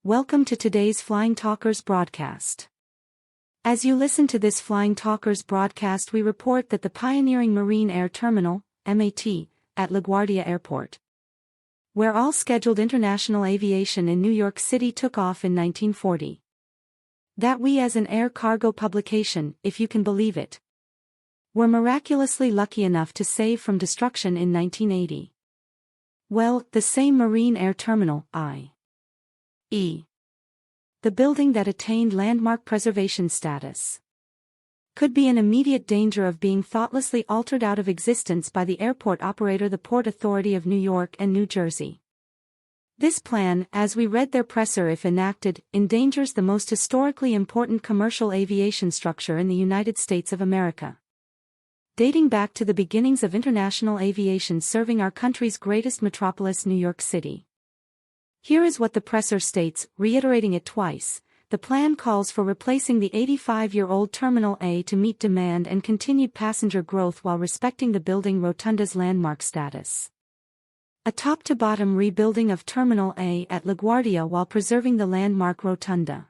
Welcome to today's Flying Talkers broadcast. As you listen to this Flying Talkers broadcast, we report that the pioneering Marine Air Terminal, MAT, at LaGuardia Airport, where all scheduled international aviation in New York City took off in 1940. That we as an air cargo publication, if you can believe it, were miraculously lucky enough to save from destruction in 1980. Well, the same Marine Air Terminal, i.e., the building that attained landmark preservation status, could be in immediate danger of being thoughtlessly altered out of existence by the airport operator, the Port Authority of New York and New Jersey. This plan, as we read their presser, if enacted, endangers the most historically important commercial aviation structure in the United States of America, dating back to the beginnings of international aviation serving our country's greatest metropolis, New York City. Here is what the presser states, reiterating it twice. The plan calls for replacing the 85-year-old Terminal A to meet demand and continued passenger growth while respecting the building rotunda's landmark status. A top-to-bottom rebuilding of Terminal A at LaGuardia while preserving the landmark rotunda.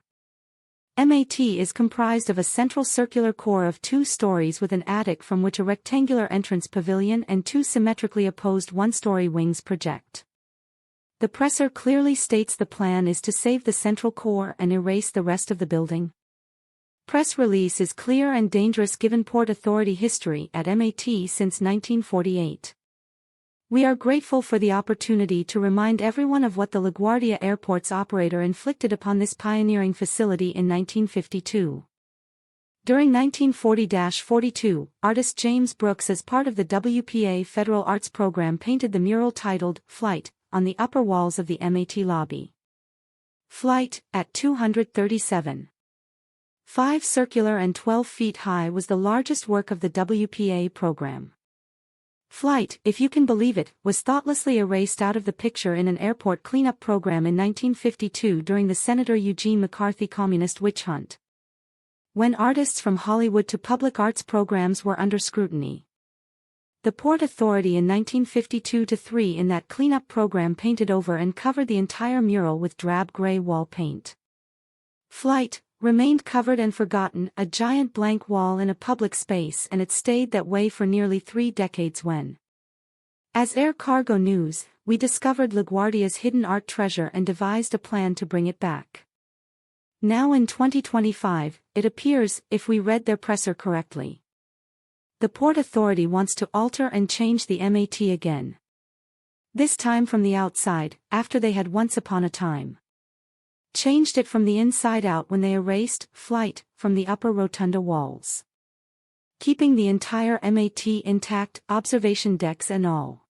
MAT is comprised of a central circular core of 2 stories with an attic from which a rectangular entrance pavilion and 2 symmetrically opposed 1-story wings project. The presser clearly states the plan is to save the central core and erase the rest of the building. Press release is clear and dangerous given Port Authority history at MAT since 1948. We are grateful for the opportunity to remind everyone of what the LaGuardia Airport's operator inflicted upon this pioneering facility in 1952. During 1940-42, artist James Brooks, as part of the WPA Federal Arts Program, painted the mural titled Flight on the upper walls of the MAT lobby. Flight, at 237. 5 circular and 12 feet high, was the largest work of the WPA program. Flight, if you can believe it, was thoughtlessly erased out of the picture in an airport cleanup program in 1952 during the Senator Eugene McCarthy communist witch hunt, when artists from Hollywood to public arts programs were under scrutiny. The Port Authority in 1952-3 in that cleanup program painted over and covered the entire mural with drab gray wall paint. Flight remained covered and forgotten, a giant blank wall in a public space, and it stayed that way for nearly 3 decades when, as Air Cargo News, we discovered LaGuardia's hidden art treasure and devised a plan to bring it back. Now in 2025, it appears, if we read their presser correctly, the Port Authority wants to alter and change the MAT again. This time from the outside, after they had once upon a time changed it from the inside out when they erased Flight from the upper rotunda walls, keeping the entire MAT intact, observation decks and all.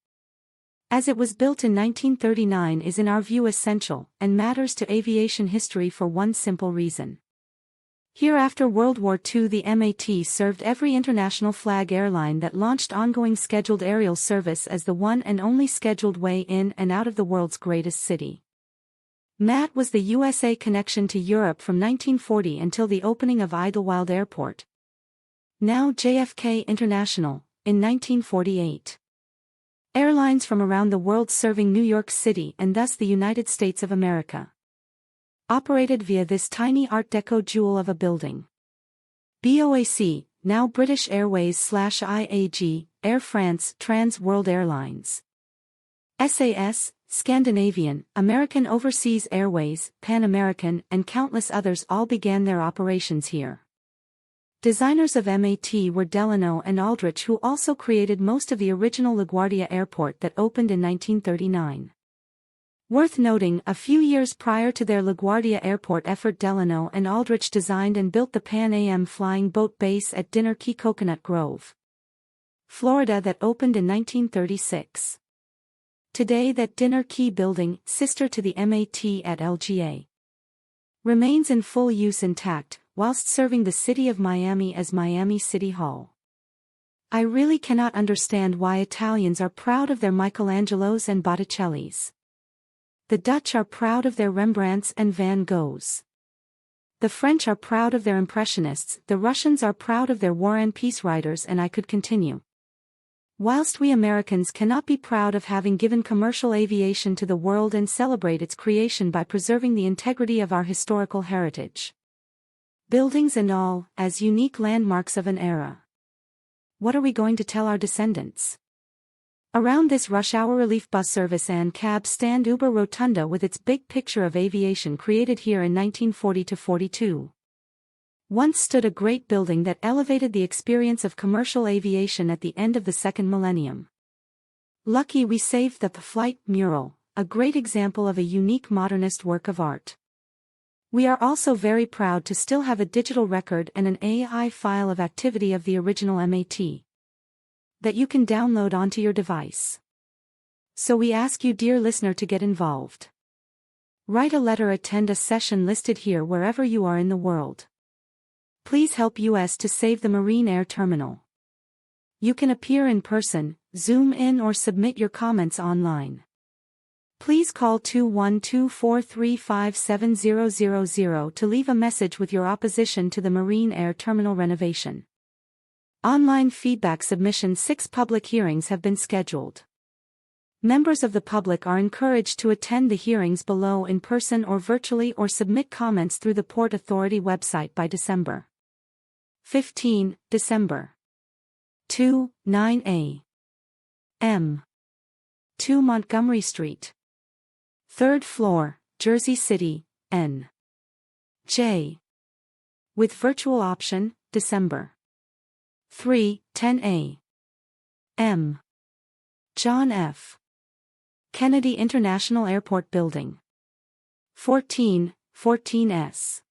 As it was built in 1939 is in our view essential, and matters to aviation history for one simple reason. Here after World War II, the MAT served every international flag airline that launched ongoing scheduled aerial service as the one and only scheduled way in and out of the world's greatest city. MAT was the USA connection to Europe from 1940 until the opening of Idlewild Airport, now JFK International, in 1948. Airlines from around the world serving New York City and thus the United States of America operated via this tiny Art Deco jewel of a building. BOAC, now British Airways/IAG, Air France, Trans World Airlines, SAS, Scandinavian, American Overseas Airways, Pan American, and countless others all began their operations here. Designers of MAT were Delano and Aldrich, who also created most of the original LaGuardia Airport that opened in 1939. Worth noting, a few years prior to their LaGuardia Airport effort, Delano and Aldrich designed and built the Pan Am flying boat base at Dinner Key, Coconut Grove, Florida, that opened in 1936. Today that Dinner Key building, sister to the MAT at LGA, remains in full use intact, whilst serving the city of Miami as Miami City Hall. I really cannot understand why Italians are proud of their Michelangelos and Botticellis. The Dutch are proud of their Rembrandts and Van Goghs. The French are proud of their Impressionists, the Russians are proud of their War and Peace writers, and I could continue. Whilst we Americans cannot be proud of having given commercial aviation to the world and celebrate its creation by preserving the integrity of our historical heritage, buildings and all, as unique landmarks of an era, what are we going to tell our descendants? Around this rush-hour relief bus service and cab stand Uber Rotunda with its big picture of aviation created here in 1940-42. Once stood a great building that elevated the experience of commercial aviation at the end of the second millennium. Lucky we saved the flight mural, a great example of a unique modernist work of art. We are also very proud to still have a digital record and an AI file of activity of the original MAT that you can download onto your device. So we ask you, dear listener, to get involved. Write a letter, attend a session listed here wherever you are in the world. Please help us to save the Marine Air Terminal. You can appear in person, Zoom in, or submit your comments online. Please call 212-435-7000 to leave a message with your opposition to the Marine Air Terminal renovation. Online feedback submission. 6 public hearings have been scheduled. Members of the public are encouraged to attend the hearings below in person or virtually, or submit comments through the Port Authority website by December 15, December 2, 9 a.m. 2 Montgomery Street, 3rd floor, Jersey City, N.J. With virtual option, December 3, 10 a.m. John F. Kennedy International Airport Building, 1414S.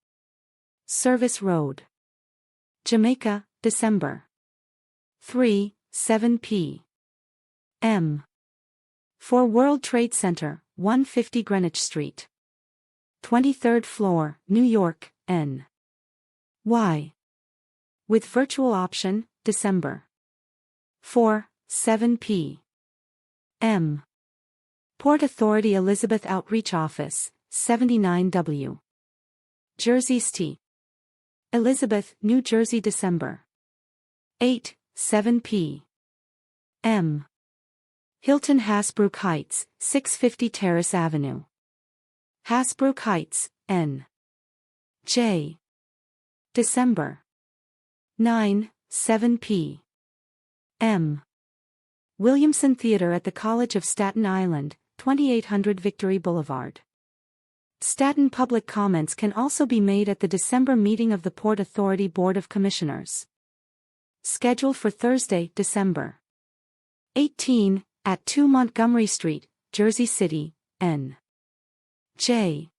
Service Road, Jamaica, December 3, 7 p.m. For World Trade Center, 150 Greenwich Street, 23rd floor, New York, N.Y. With virtual option, December 4, 7 p.m. Port Authority Elizabeth Outreach Office, 79W. Jersey City, Elizabeth, New Jersey, December 8, 7 p.m. Hilton Hasbrook Heights, 650 Terrace Avenue, Hasbrook Heights, N.J. December 9, 7 p.m. Williamson Theater at the College of Staten Island, 2800 Victory Boulevard. Staten public comments can also be made at the December meeting of the Port Authority Board of Commissioners, scheduled for Thursday, December 18, at 2 Montgomery Street, Jersey City, N.J.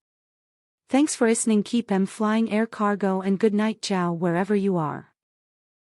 Thanks for listening. Keep flying air cargo, and good night, ciao, wherever you are.